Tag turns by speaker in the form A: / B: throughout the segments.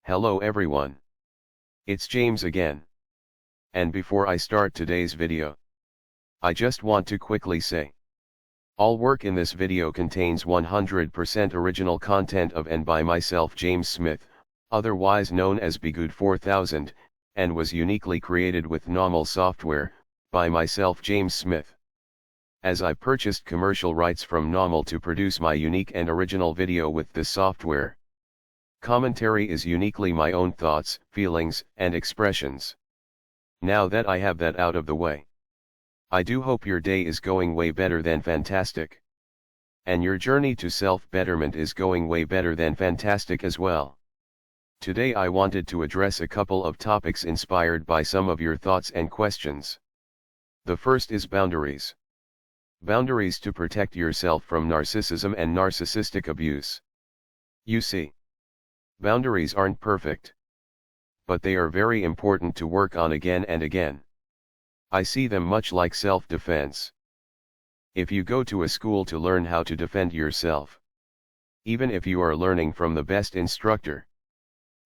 A: Hello everyone. It's James again. And before I start today's video, I just want to quickly say, all work in this video contains 100% original content of and by myself James Smith, otherwise known as Bgood 4000, and was uniquely created with NAWMAL software, by myself James Smith. As I purchased commercial rights from NAWMAL to produce my unique and original video with this software. Commentary is uniquely my own thoughts, feelings, and expressions. Now that I have that out of the way, I do hope your day is going way better than fantastic. And your journey to self-betterment is going way better than fantastic as well. Today I wanted to address a couple of topics inspired by some of your thoughts and questions. The first is boundaries. Boundaries to protect yourself from narcissism and narcissistic abuse. You see, boundaries aren't perfect, but they are very important to work on again and again. I see them much like self-defense. If you go to a school to learn how to defend yourself, even if you are learning from the best instructor,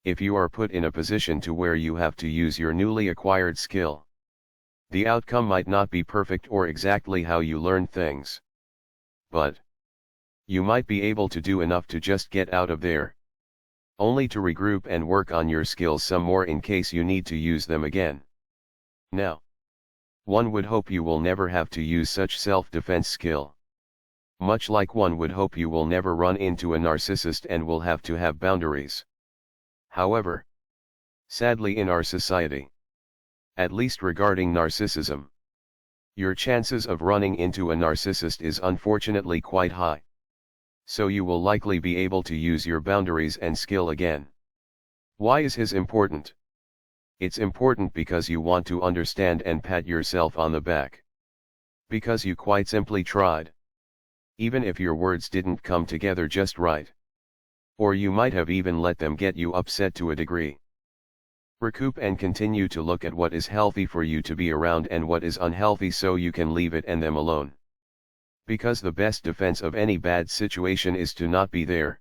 A: if you are put in a position to where you have to use your newly acquired skill, the outcome might not be perfect or exactly how you learn things. But you might be able to do enough to just get out of there, only to regroup and work on your skills some more in case you need to use them again. Now, one would hope you will never have to use such self-defense skill. Much like one would hope you will never run into a narcissist and will have to have boundaries. However, sadly in our society, at least regarding narcissism, your chances of running into a narcissist is unfortunately quite high. So you will likely be able to use your boundaries and skill again. Why is this important? It's important because you want to understand and pat yourself on the back. Because you quite simply tried. Even if your words didn't come together just right. Or you might have even let them get you upset to a degree. Recoup and continue to look at what is healthy for you to be around and what is unhealthy so you can leave it and them alone. Because the best defense of any bad situation is to not be there.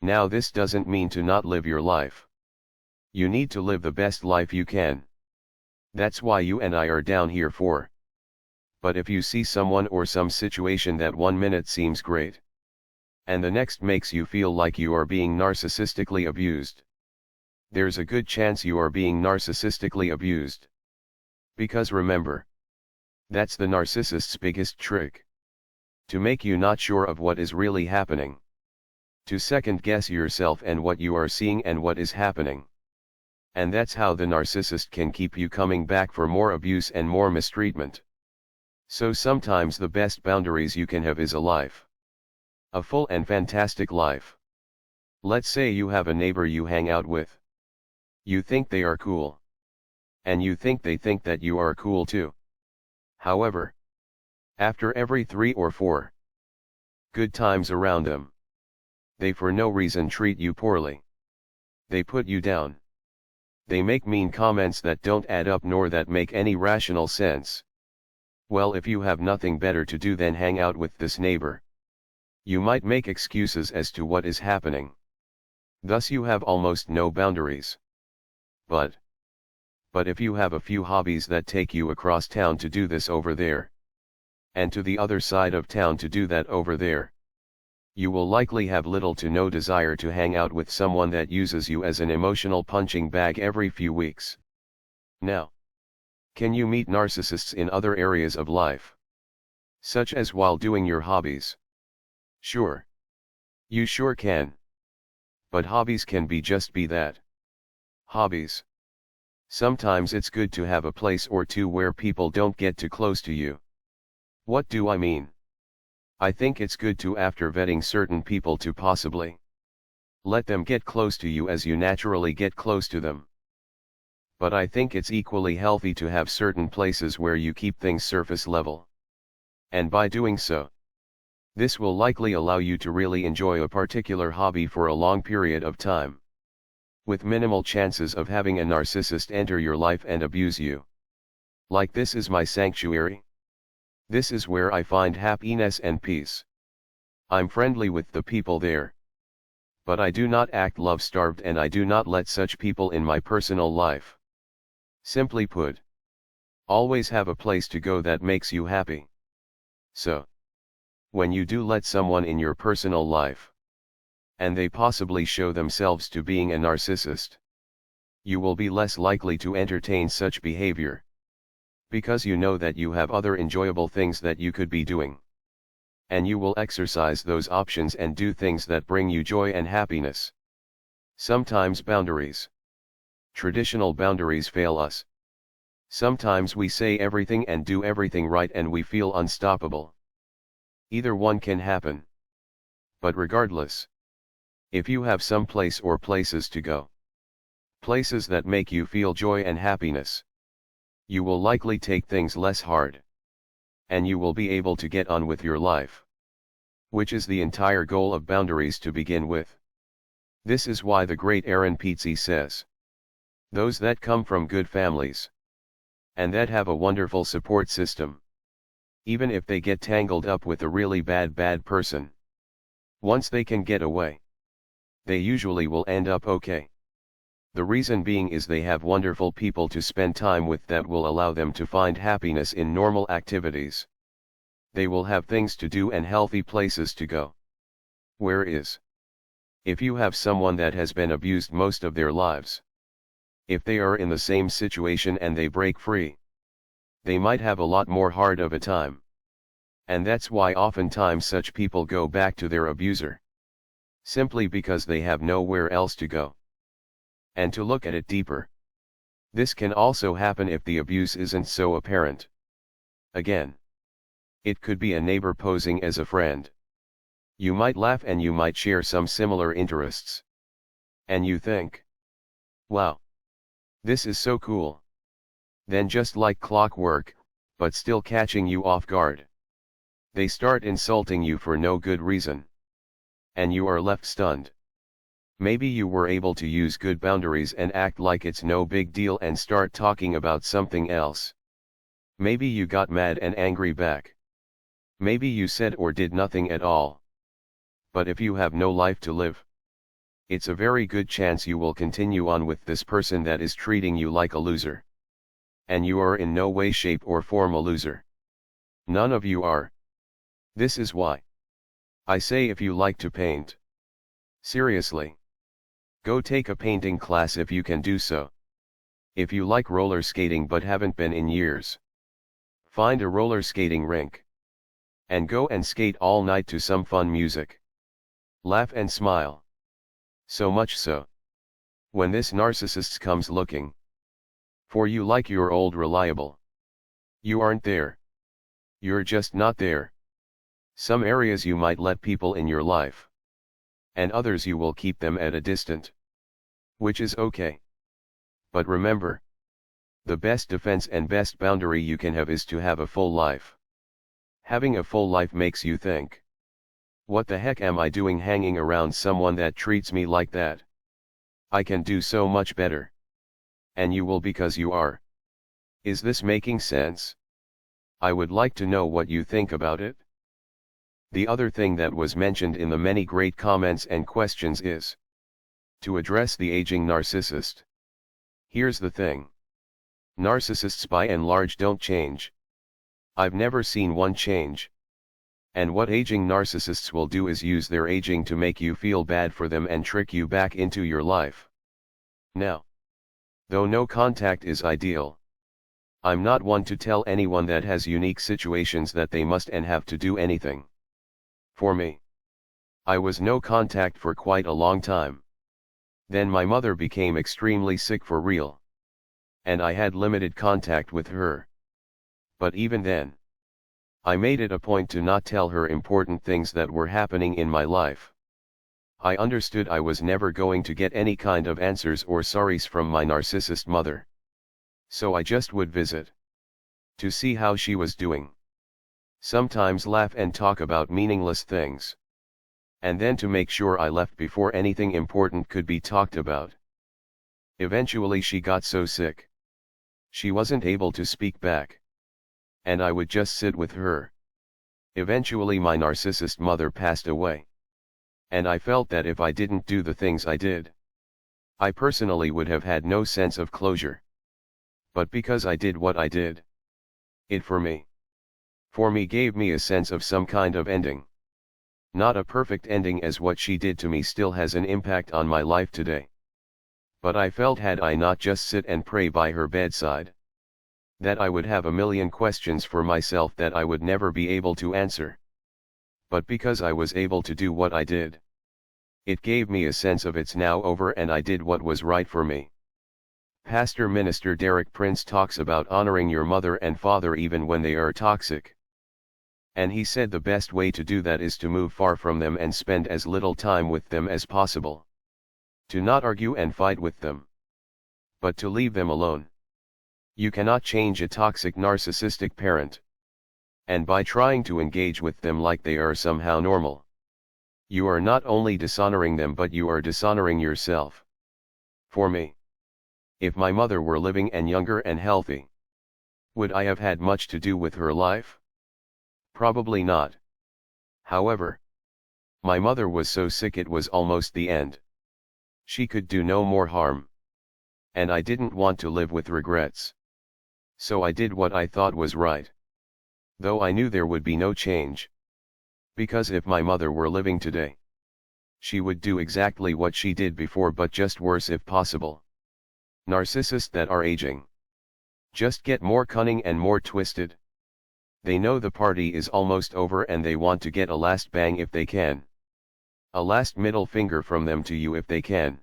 A: Now this doesn't mean to not live your life. You need to live the best life you can. That's why you and I are down here for. But if you see someone or some situation that 1 minute seems great, and the next makes you feel like you are being narcissistically abused, there's a good chance you are being narcissistically abused. Because remember, that's the narcissist's biggest trick. To make you not sure of what is really happening. To second guess yourself and what you are seeing and what is happening. And that's how the narcissist can keep you coming back for more abuse and more mistreatment. So sometimes the best boundaries you can have is a life. A full and fantastic life. Let's say you have a neighbor you hang out with. You think they are cool. And you think they think that you are cool too. However, after every 3 or 4 good times around them, they for no reason treat you poorly. They put you down. They make mean comments that don't add up nor that make any rational sense. Well, if you have nothing better to do than hang out with this neighbor, you might make excuses as to what is happening. Thus you have almost no boundaries. But if you have a few hobbies that take you across town to do this over there, and to the other side of town to do that over there, you will likely have little to no desire to hang out with someone that uses you as an emotional punching bag every few weeks. Now, can you meet narcissists in other areas of life? Such as while doing your hobbies? Sure. You sure can. But hobbies can just be that. Hobbies. Sometimes it's good to have a place or two where people don't get too close to you. What do I mean? I think it's good to, after vetting certain people, to possibly let them get close to you as you naturally get close to them. But I think it's equally healthy to have certain places where you keep things surface level. And by doing so, this will likely allow you to really enjoy a particular hobby for a long period of time, with minimal chances of having a narcissist enter your life and abuse you. Like, this is my sanctuary. This is where I find happiness and peace. I'm friendly with the people there. But I do not act love-starved and I do not let such people in my personal life. Simply put, always have a place to go that makes you happy. So, when you do let someone in your personal life, and they possibly show themselves to being a narcissist, you will be less likely to entertain such behavior. Because you know that you have other enjoyable things that you could be doing. And you will exercise those options and do things that bring you joy and happiness. Sometimes boundaries. Traditional boundaries fail us. Sometimes we say everything and do everything right and we feel unstoppable. Either one can happen. But regardless, if you have some place or places to go, places that make you feel joy and happiness, you will likely take things less hard. And you will be able to get on with your life. Which is the entire goal of boundaries to begin with. This is why the great Aaron Peatsy says, those that come from good families, and that have a wonderful support system, even if they get tangled up with a really bad person, once they can get away, they usually will end up okay. The reason being is they have wonderful people to spend time with that will allow them to find happiness in normal activities. They will have things to do and healthy places to go. Whereas, if you have someone that has been abused most of their lives, if they are in the same situation and they break free, they might have a lot more hard of a time. And that's why oftentimes such people go back to their abuser. Simply because they have nowhere else to go. And to look at it deeper, this can also happen if the abuse isn't so apparent. Again, it could be a neighbor posing as a friend. You might laugh and you might share some similar interests. And you think, wow, this is so cool. Then just like clockwork, but still catching you off guard, they start insulting you for no good reason. And you are left stunned. Maybe you were able to use good boundaries and act like it's no big deal and start talking about something else. Maybe you got mad and angry back. Maybe you said or did nothing at all. But if you have no life to live, it's a very good chance you will continue on with this person that is treating you like a loser. And you are in no way, shape or form a loser. None of you are. This is why I say if you like to paint, seriously, go take a painting class if you can do so. If you like roller skating but haven't been in years, find a roller skating rink. And go and skate all night to some fun music. Laugh and smile. So much so, when this narcissist comes looking for you like your old reliable, you aren't there. You're just not there. Some areas you might let people in your life. And others you will keep them at a distance. Which is okay. But remember, the best defense and best boundary you can have is to have a full life. Having a full life makes you think, what the heck am I doing hanging around someone that treats me like that? I can do so much better. And you will because you are. Is this making sense? I would like to know what you think about it. The other thing that was mentioned in the many great comments and questions is to address the aging narcissist. Here's the thing. Narcissists by and large don't change. I've never seen one change. And what aging narcissists will do is use their aging to make you feel bad for them and trick you back into your life. Now, though no contact is ideal, I'm not one to tell anyone that has unique situations that they must and have to do anything. For me, I was no contact for quite a long time. Then my mother became extremely sick for real. And I had limited contact with her. But even then, I made it a point to not tell her important things that were happening in my life. I understood I was never going to get any kind of answers or sorries from my narcissist mother. So I just would visit. To see how she was doing. Sometimes laugh and talk about meaningless things. And then to make sure I left before anything important could be talked about. Eventually she got so sick. She wasn't able to speak back. And I would just sit with her. Eventually my narcissist mother passed away. And I felt that if I didn't do the things I did, I personally would have had no sense of closure. But because I did what I did, it for me gave me a sense of some kind of ending. Not a perfect ending, as what she did to me still has an impact on my life today. But I felt, had I not just sit and pray by her bedside, that I would have a million questions for myself that I would never be able to answer. But because I was able to do what I did, it gave me a sense of it's now over and I did what was right for me. Pastor Minister Derek Prince talks about honoring your mother and father even when they are toxic. And he said the best way to do that is to move far from them and spend as little time with them as possible. To not argue and fight with them, but to leave them alone. You cannot change a toxic narcissistic parent. And by trying to engage with them like they are somehow normal, you are not only dishonoring them but you are dishonoring yourself. For me, if my mother were living and younger and healthy, would I have had much to do with her life? Probably not. However, my mother was so sick it was almost the end. She could do no more harm. And I didn't want to live with regrets. So I did what I thought was right. Though I knew there would be no change. Because if my mother were living today, she would do exactly what she did before, but just worse if possible. Narcissists that are aging just get more cunning and more twisted. They know the party is almost over and they want to get a last bang if they can. A last middle finger from them to you if they can.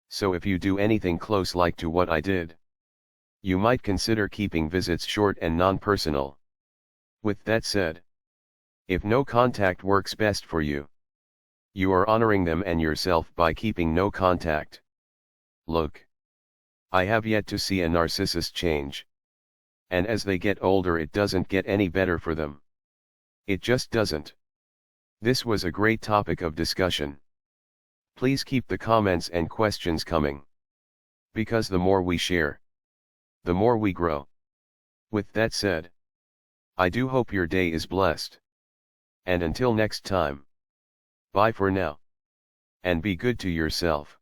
A: So if you do anything close like to what I did, you might consider keeping visits short and non-personal. With that said, if no contact works best for you, you are honoring them and yourself by keeping no contact. Look, I have yet to see a narcissist change. And as they get older it doesn't get any better for them. It just doesn't. This was a great topic of discussion. Please keep the comments and questions coming. Because the more we share, the more we grow. With that said, I do hope your day is blessed. And until next time, bye for now. And be good to yourself.